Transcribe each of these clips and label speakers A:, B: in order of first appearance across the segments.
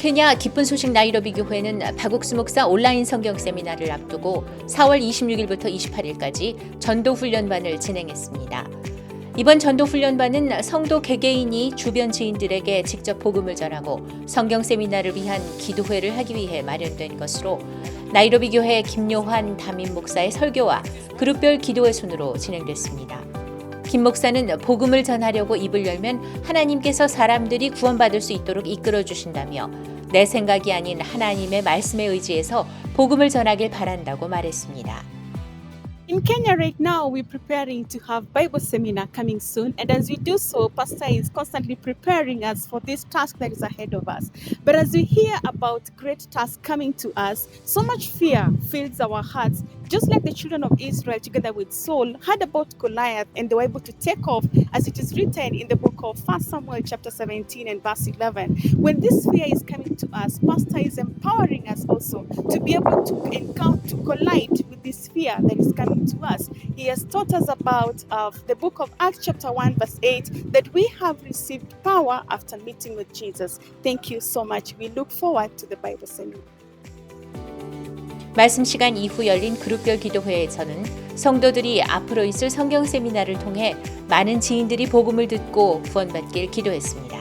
A: 케냐 기쁜 소식 나이로비 교회는 박옥수 목사 온라인 성경 세미나를 앞두고 4월 26일부터 28일까지 전도 훈련반을 진행했습니다. 이번 전도 훈련반은 성도 개개인이 주변 지인들에게 직접 복음을 전하고 성경 세미나를 위한 기도회를 하기 위해 마련된 것으로 나이로비 교회 김요한 담임 목사의 설교와 그룹별 기도회 순으로 진행됐습니다. 김 목사는 복음을 전하려고 입을 열면 하나님께서 사람들이 구원받을 수 있도록 이끌어 주신다며 내 생각이 아닌 하나님의 말씀에 의지해서 복음을 전하길 바란다고 말했습니다.
B: In Kenya right now, we're preparing to have Bible seminar coming soon. And as we do so, Pastor is constantly preparing us for this task that is ahead of us. But as we hear about great tasks coming to us, so much fear fills our hearts. Just like the children of Israel, together with Saul, heard about Goliath and they were able to take off, as it is written in the book of 1 Samuel chapter 17 and verse 11. When this fear is coming to us, Pastor is empowering us also to be able to encounter, to collide with this fear that is coming to us. He has taught us about the book of Acts chapter 1 verse 8 that we have received power after meeting with Jesus. Thank you so much. We look forward to the Bible seminar.
A: 말씀 시간 이후 열린 그룹별 기도회에서는 성도들이 앞으로 있을 성경 세미나를 통해 많은 지인들이 복음을 듣고 구원받길 기도했습니다.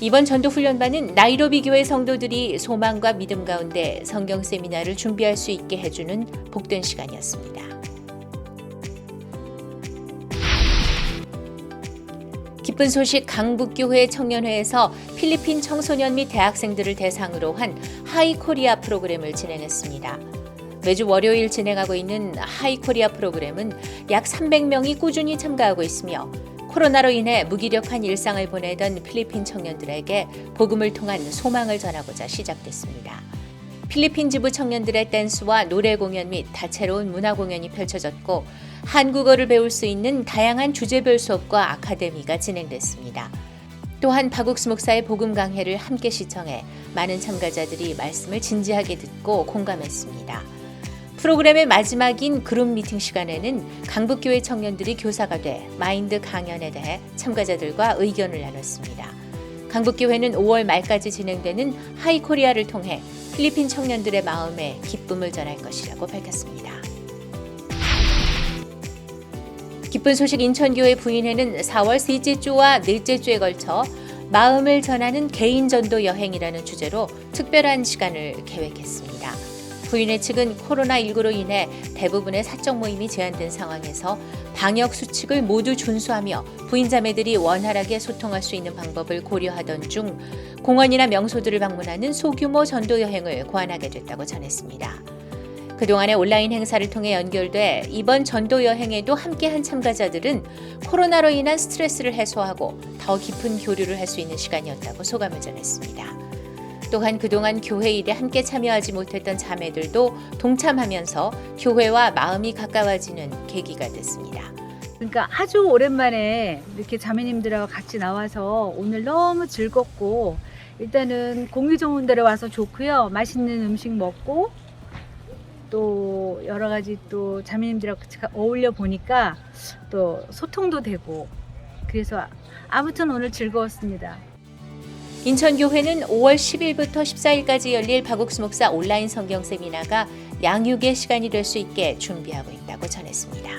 A: 이번 전도 훈련반은 나이로비 교회 성도들이 소망과 믿음 가운데 성경 세미나를 준비할 수 있게 해주는 복된 시간이었습니다. 기쁜 소식 강북교회 청년회에서 필리핀 청소년 및 대학생들을 대상으로 한 하이코리아 프로그램을 진행했습니다. 매주 월요일 진행하고 있는 하이코리아 프로그램은 약 300명이 꾸준히 참가하고 있으며 코로나로 인해 무기력한 일상을 보내던 필리핀 청년들에게 복음을 통한 소망을 전하고자 시작됐습니다. 필리핀 지부 청년들의 댄스와 노래 공연 및 다채로운 문화 공연이 펼쳐졌고 한국어를 배울 수 있는 다양한 주제별 수업과 아카데미가 진행됐습니다. 또한 박옥수 목사의 복음 강해를 함께 시청해 많은 참가자들이 말씀을 진지하게 듣고 공감했습니다. 프로그램의 마지막인 그룹 미팅 시간에는 강북교회 청년들이 교사가 돼 마인드 강연에 대해 참가자들과 의견을 나눴습니다. 강북교회는 5월 말까지 진행되는 하이코리아를 통해 필리핀 청년들의 마음에 기쁨을 전할 것이라고 밝혔습니다. 기쁜 소식 인천교회 부인회는 4월 셋째 주와 넷째 주에 걸쳐 마음을 전하는 개인 전도 여행이라는 주제로 특별한 시간을 계획했습니다. 부인회 측은 코로나19로 인해 대부분의 사적 모임이 제한된 상황에서 방역 수칙을 모두 준수하며 부인자매들이 원활하게 소통할 수 있는 방법을 고려하던 중 공원이나 명소들을 방문하는 소규모 전도 여행을 고안하게 됐다고 전했습니다. 그동안의 온라인 행사를 통해 연결돼 이번 전도 여행에도 함께한 참가자들은 코로나로 인한 스트레스를 해소하고 더 깊은 교류를 할 수 있는 시간이었다고 소감을 전했습니다. 또한 그동안 교회 일에 함께 참여하지 못했던 자매들도 동참하면서 교회와 마음이 가까워지는 계기가 됐습니다.
C: 그러니까 아주 오랜만에 이렇게 자매님들하고 같이 나와서 오늘 너무 즐겁고 일단은 공기 좋은 데로 와서 좋고요. 맛있는 음식 먹고 또 여러 가지 또 자매님들하고 같이 어울려 보니까 또 소통도 되고 그래서 아무튼 오늘 즐거웠습니다.
A: 인천교회는 5월 10일부터 14일까지 열릴 박옥수 목사 온라인 성경 세미나가 양육의 시간이 될 수 있게 준비하고 있다고 전했습니다.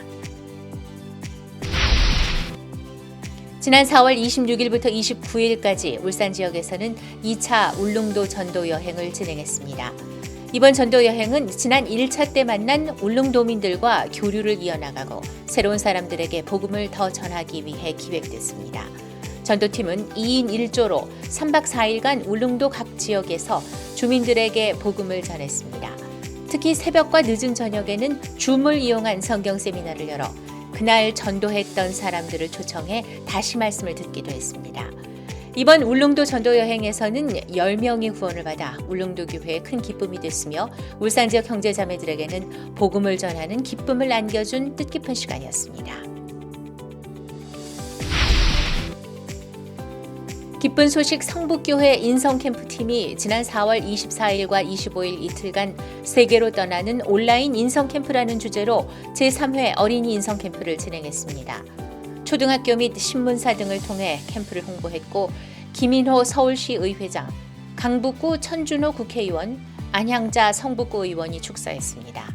A: 지난 4월 26일부터 29일까지 울산 지역에서는 2차 울릉도 전도 여행을 진행했습니다. 이번 전도 여행은 지난 1차 때 만난 울릉도민들과 교류를 이어나가고 새로운 사람들에게 복음을 더 전하기 위해 기획됐습니다. 전도팀은 2인 1조로 3박 4일간 울릉도 각 지역에서 주민들에게 복음을 전했습니다. 특히 새벽과 늦은 저녁에는 줌을 이용한 성경 세미나를 열어 그날 전도했던 사람들을 초청해 다시 말씀을 듣기도 했습니다. 이번 울릉도 전도 여행에서는 10명이 구원을 받아 울릉도 교회에 큰 기쁨이 됐으며 울산 지역 형제자매들에게는 복음을 전하는 기쁨을 안겨준 뜻깊은 시간이었습니다. 기쁜 소식 성북교회 인성캠프팀이 지난 4월 24일과 25일 이틀간 세계로 떠나는 온라인 인성캠프라는 주제로 제3회 어린이 인성캠프를 진행했습니다. 초등학교 및 신문사 등을 통해 캠프를 홍보했고 김인호 서울시 의회장, 강북구 천준호 국회의원, 안향자 성북구 의원이 축사했습니다.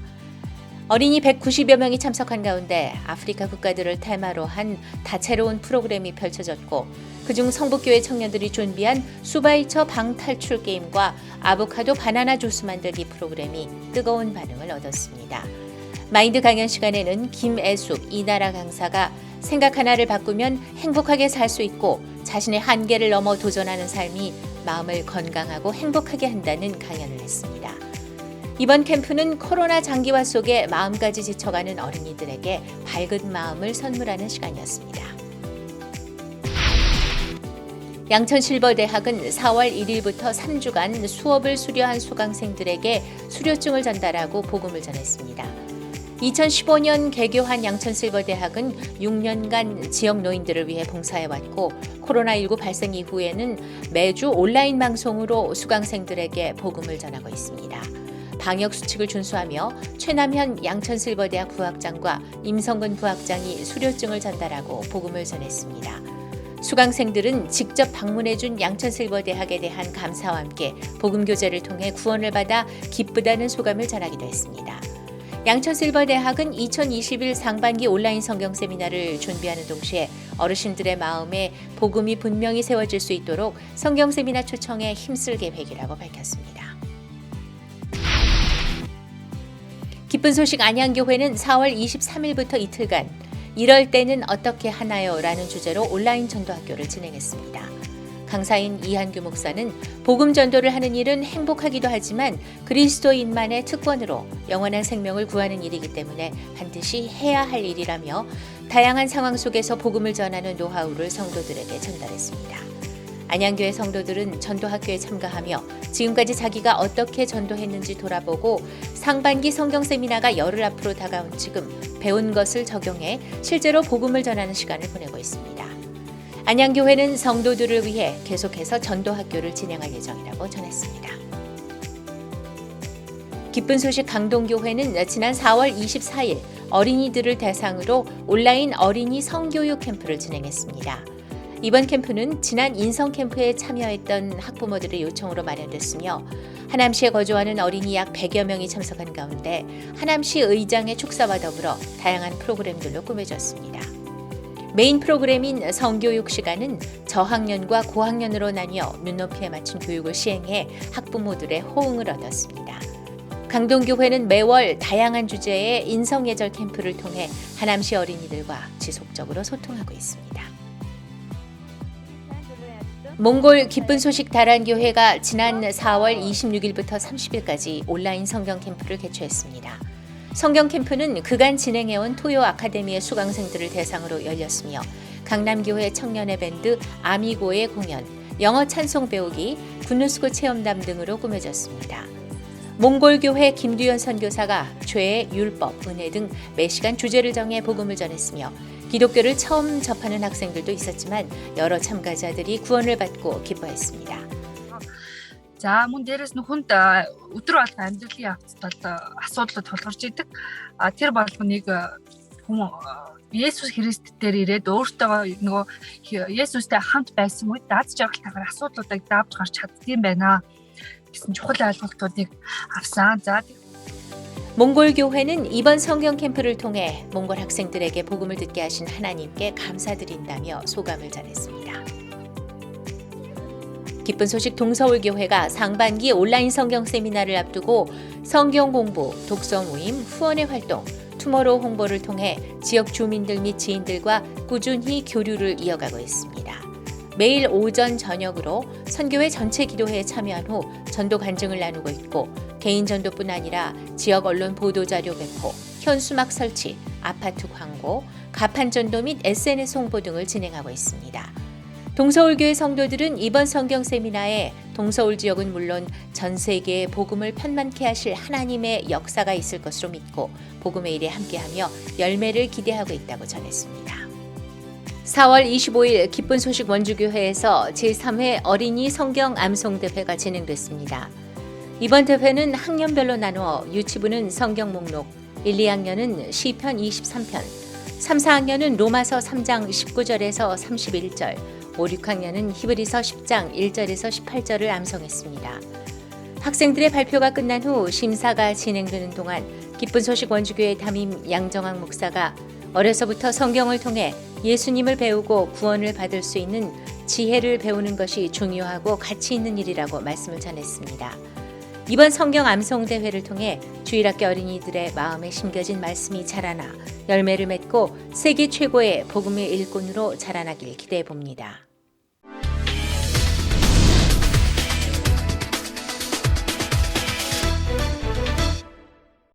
A: 어린이 190여 명이 참석한 가운데 아프리카 국가들을 테마로 한 다채로운 프로그램이 펼쳐졌고 그중 성북교회 청년들이 준비한 수바이처 방탈출 게임과 아보카도 바나나 주스 만들기 프로그램이 뜨거운 반응을 얻었습니다. 마인드 강연 시간에는 김애숙, 이나라 강사가 생각 하나를 바꾸면 행복하게 살 수 있고 자신의 한계를 넘어 도전하는 삶이 마음을 건강하고 행복하게 한다는 강연을 했습니다. 이번 캠프는 코로나 장기화 속에 마음까지 지쳐가는 어린이들에게 밝은 마음을 선물하는 시간이었습니다. 양천실버대학은 4월 1일부터 3주간 수업을 수료한 수강생들에게 수료증을 전달하고 복음을 전했습니다. 2015년 개교한 양천실버대학은 6년간 지역 노인들을 위해 봉사해왔고 코로나19 발생 이후에는 매주 온라인 방송으로 수강생들에게 복음을 전하고 있습니다. 방역 수칙을 준수하며 최남현 양천실버대학 부학장과 임성근 부학장이 수료증을 전달하고 복음을 전했습니다. 수강생들은 직접 방문해준 양천실버대학에 대한 감사와 함께 복음교제를 통해 구원을 받아 기쁘다는 소감을 전하기도 했습니다. 양천실버대학은 2021 상반기 온라인 성경 세미나를 준비하는 동시에 어르신들의 마음에 복음이 분명히 세워질 수 있도록 성경 세미나 초청에 힘쓸 계획이라고 밝혔습니다. 기쁜 소식 안양교회는 4월 23일부터 이틀간 이럴 때는 어떻게 하나요? 라는 주제로 온라인 전도학교를 진행했습니다. 강사인 이한규 목사는 복음 전도를 하는 일은 행복하기도 하지만 그리스도인만의 특권으로 영원한 생명을 구하는 일이기 때문에 반드시 해야 할 일이라며 다양한 상황 속에서 복음을 전하는 노하우를 성도들에게 전달했습니다. 안양교회 성도들은 전도학교에 참가하며 지금까지 자기가 어떻게 전도했는지 돌아보고 상반기 성경 세미나가 열흘 앞으로 다가온 지금 배운 것을 적용해 실제로 복음을 전하는 시간을 보내고 있습니다. 안양교회는 성도들을 위해 계속해서 전도학교를 진행할 예정이라고 전했습니다. 기쁜 소식 강동교회는 지난 4월 24일 어린이들을 대상으로 온라인 어린이 성교육 캠프를 진행했습니다. 이번 캠프는 지난 인성 캠프에 참여했던 학부모들의 요청으로 마련됐으며 하남시에 거주하는 어린이 약 100여 명이 참석한 가운데 하남시 의장의 축사와 더불어 다양한 프로그램들로 꾸며졌습니다. 메인 프로그램인 성교육 시간은 저학년과 고학년으로 나뉘어 눈높이에 맞춘 교육을 시행해 학부모들의 호응을 얻었습니다. 강동교회는 매월 다양한 주제의 인성예절 캠프를 통해 하남시 어린이들과 지속적으로 소통하고 있습니다. 몽골 기쁜 소식 다란교회가 지난 4월 26일부터 30일까지 온라인 성경 캠프를 개최했습니다. 성경 캠프는 그간 진행해온 토요 아카데미의 수강생들을 대상으로 열렸으며 강남교회 청년의 밴드 아미고의 공연, 영어 찬송 배우기, 굿누스고 체험담 등으로 꾸며졌습니다. 몽골교회 김두현 선교사가 죄, 율법, 은혜 등 매시간 주제를 정해 복음을 전했으며 기독교를 처음 접하는 학생들도 있었지만 여러 참가자들이 구원을 받고 기뻐했습니다.
D: За мөн дээрэс нь хүнд өдөр болго амьдралын явцад асуудал тулгарч идэг. Тэр бол нэг хүн Есүс Христ дээр ирээд өөртөө нөгөө Есүстэй хамт байсан үед дааж жаргалтайгаар асуудлуудыг давж гарч чаддсан байна гэсэн чухал ойлголтуудыг авсан. За
A: 몽골 교회는 이번 성경 캠프를 통해 몽골 학생들에게 복음을 듣게 하신 하나님께 감사드린다며 소감을 전했습니다. 기쁜 소식 동서울교회가 상반기 온라인 성경 세미나를 앞두고 성경 공부, 독서 모임, 후원의 활동, 투모로우 홍보를 통해 지역 주민들 및 지인들과 꾸준히 교류를 이어가고 있습니다. 매일 오전 저녁으로 선교회 전체 기도회에 참여한 후 전도 간증을 나누고 있고 개인 전도뿐 아니라 지역 언론 보도자료 배포, 현수막 설치, 아파트 광고, 가판 전도 및 SNS 홍보 등을 진행하고 있습니다. 동서울교회 성도들은 이번 성경 세미나에 동서울 지역은 물론 전 세계에 복음을 편만케 하실 하나님의 역사가 있을 것으로 믿고 복음의 일에 함께하며 열매를 기대하고 있다고 전했습니다. 4월 25일 기쁜 소식 원주교회에서 제3회 어린이 성경 암송 대회가 진행됐습니다. 이번 대회는 학년별로 나누어 유치부는 성경 목록, 1, 2학년은 시편 23편, 3, 4학년은 로마서 3장 19절에서 31절, 5, 6학년은 히브리서 10장 1절에서 18절을 암송했습니다. 학생들의 발표가 끝난 후 심사가 진행되는 동안 기쁜 소식 원주교회 담임 양정학 목사가 어려서부터 성경을 통해 예수님을 배우고 구원을 받을 수 있는 지혜를 배우는 것이 중요하고 가치 있는 일이라고 말씀을 전했습니다. 이번 성경 암송 대회를 통해 주일학교 어린이들의 마음에 심겨진 말씀이 자라나 열매를 맺고 세계 최고의 복음의 일꾼으로 자라나길 기대해 봅니다.